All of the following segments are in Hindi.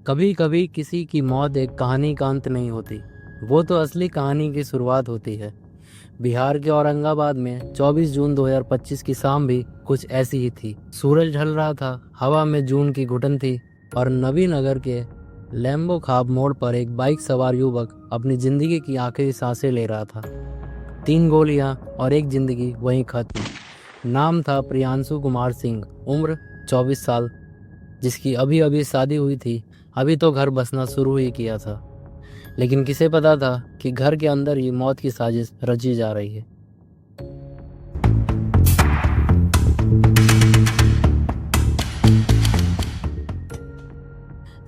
कभी कभी किसी की मौत एक कहानी का अंत नहीं होती, वो तो असली कहानी की शुरुआत होती है। बिहार के औरंगाबाद में 24 जून 2025 की शाम भी कुछ ऐसी ही थी। सूरज ढल रहा था, हवा में जून की घुटन थी और नबी नगर के लैम्बो खाब मोड़ पर एक बाइक सवार युवक अपनी जिंदगी की आखिरी सांसें ले रहा था। 3 गोलियां और एक जिंदगी वहीं खत्म। नाम था प्रियांशु कुमार सिंह, उम्र 24 साल, जिसकी अभी अभी शादी हुई थी। अभी तो घर बसना शुरू ही किया था, लेकिन किसे पता था कि घर के अंदर ही मौत की साजिश रची जा रही है।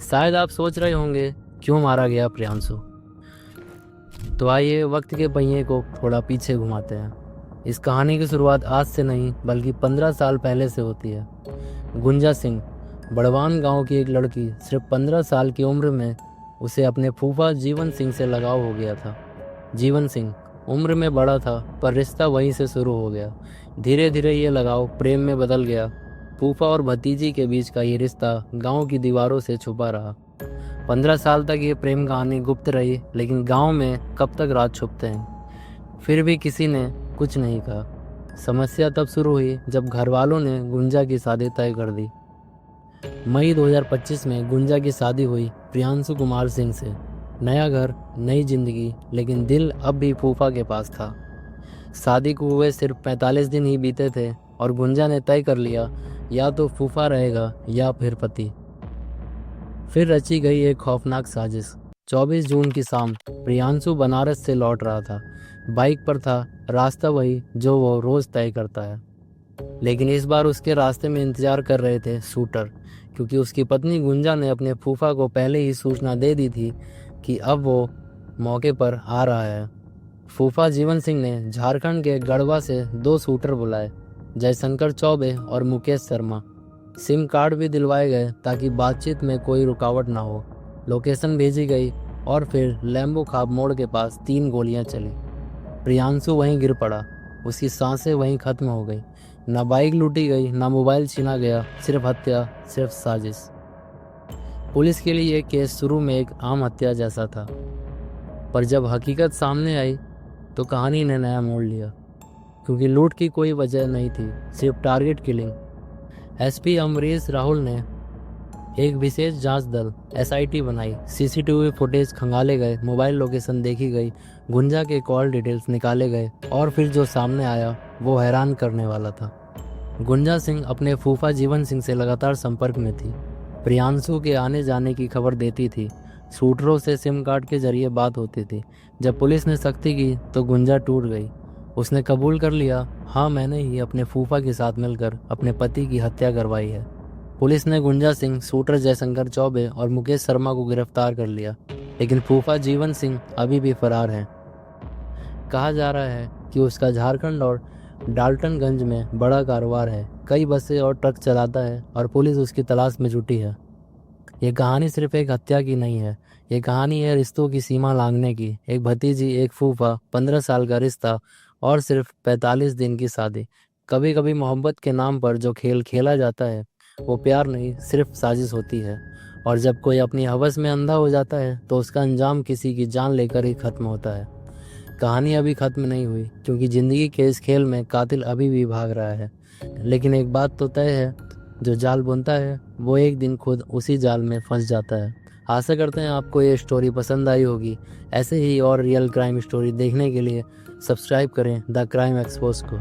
शायद आप सोच रहे होंगे, क्यों मारा गया प्रियांशु? तो आइए वक्त के पहिए को थोड़ा पीछे घुमाते हैं। इस कहानी की शुरुआत आज से नहीं बल्कि 15 साल पहले से होती है। गुंजा सिंह, बड़वान गांव की एक लड़की, सिर्फ 15 साल की उम्र में उसे अपने फूफा जीवन सिंह से लगाव हो गया था। जीवन सिंह उम्र में बड़ा था, पर रिश्ता वहीं से शुरू हो गया। धीरे धीरे ये लगाव प्रेम में बदल गया। फूफा और भतीजी के बीच का ये रिश्ता गांव की दीवारों से छुपा रहा। 15 साल तक ये प्रेम कहानी गुप्त रही, लेकिन गांव में कब तक राज छुपते हैं। फिर भी किसी ने कुछ नहीं कहा। समस्या तब शुरू हुई जब घर वालों ने गुंजा की शादी तय कर दी। मई 2025 में गुंजा की शादी हुई प्रियांशु कुमार सिंह से। नया घर, नई जिंदगी, लेकिन दिल अब भी फूफा के पास था। शादी को हुए सिर्फ 45 दिन ही बीते थे और गुंजा ने तय कर लिया, या तो फूफा रहेगा या फिर पति। फिर रची गई एक खौफनाक साजिश। 24 जून की शाम प्रियांशु बनारस से लौट रहा था। बाइक पर था, रास्ता वही जो वो रोज तय करता है। लेकिन इस बार उसके रास्ते में इंतजार कर रहे थे शूटर, क्योंकि उसकी पत्नी गुंजा ने अपने फूफा को पहले ही सूचना दे दी थी कि अब वो मौके पर आ रहा है। फूफा जीवन सिंह ने झारखंड के गढ़वा से 2 शूटर बुलाए, जयशंकर चौबे और मुकेश शर्मा। सिम कार्ड भी दिलवाए गए ताकि बातचीत में कोई रुकावट ना हो। लोकेशन भेजी गई और फिर लैम्बो खाब मोड़ के पास 3 गोलियां चली। प्रियांशु वहीं गिर पड़ा, उसकी सांसें वहीं खत्म हो गई। ना बाइक लूटी गई, ना मोबाइल छीना गया, सिर्फ हत्या, सिर्फ साजिश। पुलिस के लिए ये केस शुरू में एक आम हत्या जैसा था, पर जब हकीकत सामने आई तो कहानी ने नया मोड़ लिया। क्योंकि लूट की कोई वजह नहीं थी, सिर्फ target killing. SP Amrish Rahul ने एक विशेष जांच दल एसआईटी बनाई। सीसीटीवी फुटेज खंगाले गए, मोबाइल लोकेशन देखी गई, गुंजा के कॉल डिटेल्स निकाले गए और फिर जो सामने आया वो हैरान करने वाला था। गुंजा सिंह अपने फूफा जीवन सिंह से लगातार संपर्क में थी। प्रियांशु के आने जाने की खबर देती थी। शूटरों से सिम कार्ड के जरिए बात होती थी। जब पुलिस ने सख्ती की तो गुंजा टूट गई। उसने कबूल कर लिया, हाँ मैंने ही अपने फूफा के साथ मिलकर अपने पति की हत्या करवाई है। पुलिस ने गुंजा सिंह, शूटर जयशंकर चौबे और मुकेश शर्मा को गिरफ्तार कर लिया, लेकिन फूफा जीवन सिंह अभी भी फरार है। कहा जा रहा है कि उसका झारखंड और डाल्टनगंज में बड़ा कारोबार है, कई बसें और ट्रक चलाता है और पुलिस उसकी तलाश में जुटी है। ये कहानी सिर्फ एक हत्या की नहीं है, ये कहानी है रिश्तों की सीमा लांघने की। एक भतीजी, एक फूफा, 15 साल का रिश्ता और सिर्फ 45 दिन की शादी। कभी कभी मोहब्बत के नाम पर जो खेल खेला जाता है वो प्यार नहीं, सिर्फ साजिश होती है। और जब कोई अपनी हवस में अंधा हो जाता है तो उसका अंजाम किसी की जान लेकर ही खत्म होता है। कहानी अभी खत्म नहीं हुई, क्योंकि जिंदगी के इस खेल में कातिल अभी भी भाग रहा है। लेकिन एक बात तो तय है, जो जाल बुनता है वो एक दिन खुद उसी जाल में फंस जाता है। आशा करते हैं आपको ये स्टोरी पसंद आई होगी। ऐसे ही और रियल क्राइम स्टोरी देखने के लिए सब्सक्राइब करें द क्राइम एक्सपोज को।